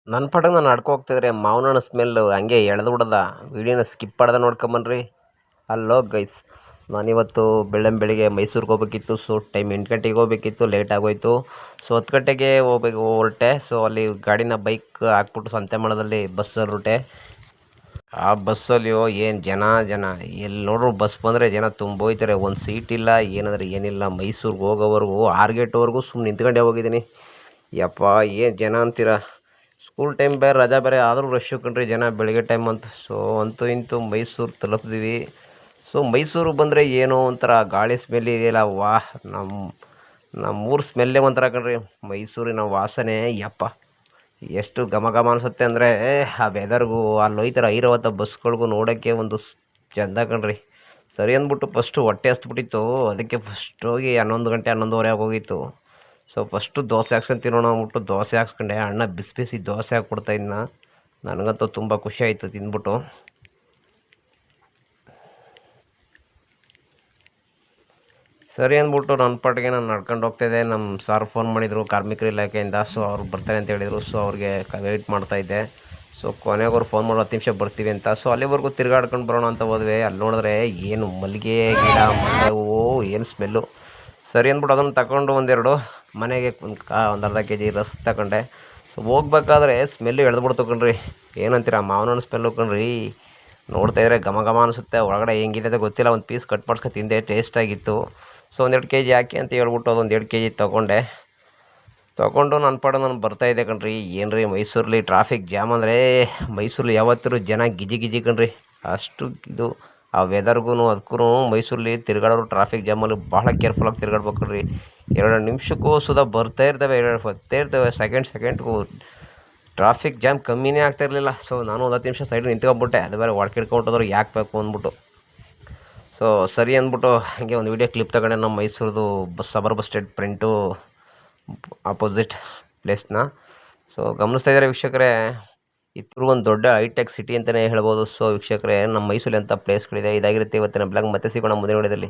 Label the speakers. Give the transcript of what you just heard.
Speaker 1: ನನ್ನ ಪಾಡಿಗೆ ನಾನು ನಡ್ಕೊ ಹೋಗ್ತಿದ್ರೆ ಮಾವಿನ ಹಣ್ಣು ಸ್ಮೆಲ್ಲು ಹಂಗೆ ಎಳೆದು ಬಿಡದ ವೀಡಿಯೋನ ಸ್ಕಿಪ್ ಮಾಡ್ದೆ ನೋಡ್ಕೊಂಬನ್ರಿ. ಹಲೋ ಗೈಸ್, ನಾನಿವತ್ತು ಬೆಳಗ್ಗೆ ಮೈಸೂರಿಗೆ ಹೋಗ್ಬೇಕಿತ್ತು. ಸೊ ಟೈಮ್ 8 ಗಂಟೆಗೆ ಹೋಗ್ಬೇಕಿತ್ತು, ಲೇಟ್ ಆಗೋಯ್ತು. ಸೊ 10 ಗಂಟೆಗೆ ಹೊರಟೆ. ಸೊ ಅಲ್ಲಿ ಗಾಡಿನ ಬೈಕ್ ಹಾಕ್ಬಿಟ್ಟು ಸಂತೆಮಳದಲ್ಲಿ ಬಸ್ಸಲ್ಲಿ ಹೊರಟೆ. ಆ ಬಸ್ಸಲ್ಲಿಯೋ ಏನು ಜನ ಎಲ್ಲಿ ನೋಡ್ರು ಬಸ್ ಬಂದರೆ ಜನ ತುಂಬೋಯ್ತಾರೆ. ಒಂದು ಸೀಟ್ ಇಲ್ಲ, ಏನಂದರೆ ಏನಿಲ್ಲ. ಮೈಸೂರಿಗೆ ಹೋಗೋವರೆಗೂ 6 ಗೇಟ್ವರೆಗೂ ಸುಮ್ಮನೆ ನಿಂತ್ಕೊಂಡೇ ಹೋಗಿದ್ದೀನಿ. ಯಪ್ಪ ಏನು ಜನ ಅಂತೀರ. ಸ್ಕೂಲ್ ಟೈಮ್ ಬೇರೆ, ರಜಾ ಬೇರೆ, ಆದರೂ ರಶ್ ಕಣ್ರಿ ಜನ ಬೆಳಗ್ಗೆ ಟೈಮ್ ಅಂತ. ಸೊ ಅಂತೂ ಇಂತೂ ಮೈಸೂರು ತಲುಪಿದ್ವಿ. ಸೊ ಮೈಸೂರಿಗೆ ಬಂದರೆ ಏನೋ ಒಂಥರ ಗಾಳಿ ಸ್ಮೆಲ್ ಇದೆಯಲ್ಲ, ವಾಹ್, ನಮ್ಮೂರು ಸ್ಮೆಲ್ಲೇ ಒಂಥರ ಕಣ್ರಿ. ಮೈಸೂರಿನ ವಾಸನೆ ಯಪ್ಪ ಎಷ್ಟು ಘಮ ಘಮ ಅನಿಸುತ್ತೆ ಅಂದರೆ, ಆ ವೆದರ್ಗೂ ಅಲ್ಲಿ ಹೋಯ್ತಾರೆ ಐರಾವತ ಬಸ್ಗಳಿಗೂ ನೋಡೋಕ್ಕೆ ಒಂದು ಚೆಂದ ಕಣ್ರಿ. ಸರಿ ಅಂದ್ಬಿಟ್ಟು ಫಸ್ಟು ಹೊಟ್ಟೆ ಹಸ್ಬಿಟ್ಟಿತ್ತು. ಅದಕ್ಕೆ ಫಸ್ಟ್ ಹೋಗಿ 11 ಗಂಟೆ 11:15 ಆಗೋಗಿತ್ತು. ಸೊ ಫಸ್ಟು ದೋಸೆ ಹಾಕ್ಸ್ಕೊಂಡು ತಿನ್ನೋಣ ಅಂದ್ಬಿಟ್ಟು ದೋಸೆ ಹಾಕ್ಸ್ಕೊಂಡೆ. ಅಣ್ಣ ಬಿಸಿ ಬಿಸಿ ದೋಸೆ ಹಾಕ್ಕೊಡ್ತಾ ಇದ್ನ. ನನಗಂತೂ ತುಂಬ ಖುಷಿ ಆಯಿತು ತಿಂದ್ಬಿಟ್ಟು. ಸರಿ ಅಂದ್ಬಿಟ್ಟು ನನ್ನ ಪಾಟಿಗೆ ನಾನು ನಡ್ಕೊಂಡು ಹೋಗ್ತಾಯಿದ್ದೆ. ನಮ್ಮ ಸಾರ್ ಫೋನ್ ಮಾಡಿದರು ಕಾರ್ಮಿಕರ ಇಲಾಖೆಯಿಂದ. ಸೊ ಅವ್ರು ಬರ್ತಾರೆ ಅಂತ ಹೇಳಿದರು. ಸೊ ಅವ್ರಿಗೆ ವೆಯ್ಟ್ ಮಾಡ್ತಾಯಿದ್ದೆ. ಸೊ ಕೊನೆಗವ್ರು ಫೋನ್ ಮಾಡೋ 10 ನಿಮಿಷ ಬರ್ತೀವಿ ಅಂತ. ಸೊ ಅಲ್ಲಿವರೆಗೂ ತಿರ್ಗಾಡ್ಕೊಂಡು ಬರೋಣ ಅಂತ ಹೋದ್ವಿ. ಅಲ್ಲಿ ನೋಡಿದ್ರೆ ಏನು ಮಲ್ಲಿಗೆ ಗಿಡ, ಮಲ್ಲೆಹೂ, ಏನು ಸ್ಮೆಲ್ಲು. ಸರಿ ಅಂದ್ಬಿಟ್ಟು ಅದನ್ನು ತಗೊಂಡು ಒಂದೆರಡು ಮನೆಗೆ ಒಂದು ಅರ್ಧ kg ರಸ್ ತಗೊಂಡೆ. ಸೊ ಹೋಗ್ಬೇಕಾದ್ರೆ ಸ್ಮೆಲ್ಲು ಎಳೆದ್ಬಿಡ್ತು ಕಣ್ರಿ. ಏನಂತೀರ, ಮಾವಿನ ಹಣ್ಣು ಸ್ಮೆಲ್ಲು ಕಣ್ರಿ. ನೋಡ್ತಾಯಿದ್ರೆ ಘಮ ಘಮ ಅನಿಸುತ್ತೆ. ಒಳಗಡೆ ಹೆಂಗಿದೆ ಅಂತ ಗೊತ್ತಿಲ್ಲ. ಒಂದು ಪೀಸ್ ಕಟ್ ಮಾಡ್ಸ್ಕೊಂಡು ತಿಂದೆ, ಟೇಸ್ಟಾಗಿತ್ತು. ಸೊ 1-2 kg ಹಾಕಿ ಅಂತ ಹೇಳ್ಬಿಟ್ಟು ಅದೊಂದು 2 kg ತೊಗೊಂಡು ನನ್ನ ಪಾಡು ನಾನು ಬರ್ತಾಯಿದ್ದೆ ಕಣ್ರಿ. ಏನು ರೀ ಮೈಸೂರಲ್ಲಿ ಟ್ರಾಫಿಕ್ ಜಾಮ್ ಅಂದರೆ, ಮೈಸೂರಲ್ಲಿ ಯಾವತ್ತಿರೂ ಜನ ಗಿಜಿ ಕಣ್ರಿ. ಅಷ್ಟು ಇದು ಆ ವೆದರ್ಗೂ ಅದಕ್ಕೂ ಮೈಸೂರಲ್ಲಿ ತಿರುಗಾಡೋರು ಟ್ರಾಫಿಕ್ ಜಾಮಲ್ಲಿ ಭಾಳ ಕೇರ್ಫುಲ್ಲಾಗಿ ತಿರುಗಾಡ್ಬೇಕು ಕಣ್ರಿ. 2 ನಿಮಿಷಕ್ಕೂ ಸುಧಾ ಬರ್ತಾ ಇರ್ತವೆ ಸೆಕೆಂಡ್ಗೂ ಟ್ರಾಫಿಕ್ ಜಾಮ್ ಕಮ್ಮಿನೇ ಆಗ್ತಾಯಿರಲಿಲ್ಲ. ಸೊ ನಾನು ಒಂದು 10 ನಿಮಿಷ ಸೈಡ್ ನಿಂತ್ಕೊಂಡ್ಬಿಟ್ಟೆ. ಅದು ಬೇರೆ ಹೊಡ್ಕಿಡ್ಕೊಂಬಿಟ್ಟೋದ್ರು ಯಾಕೆ ಬೇಕು ಅಂದ್ಬಿಟ್ಟು. ಸೊ ಸರಿ ಅಂದ್ಬಿಟ್ಟು ಹಾಗೆ ಒಂದು ವೀಡಿಯೋ ಕ್ಲಿಪ್ ತಗೊಂಡೆ ನಮ್ಮ ಮೈಸೂರದು suburban bus stand front opposite ಪ್ಲೇಸ್ನ. ಸೊ ಗಮನಿಸ್ತಾ ಇದ್ದಾರೆ ವೀಕ್ಷಕರೇ, ಇದು ಒಂದು ದೊಡ್ಡ ಹೈಟೆಕ್ ಸಿಟಿ ಅಂತಲೇ ಹೇಳ್ಬೋದು. ಸೊ ವೀಕ್ಷಕರೇ, ನಮ್ಮ ಮೈಸೂರಲ್ಲಿ ಅಂಥ ಪ್ಲೇಸ್ಗಳಿದೆ. ಇದಾಗಿರುತ್ತೆ ಇವತ್ತಿನ ಬ್ಲಾಗ್. ಮತ್ತೆ ಸಿಗೋಣ ಮುಂದಿನ ವಿಡಿಯೋದಲ್ಲಿ.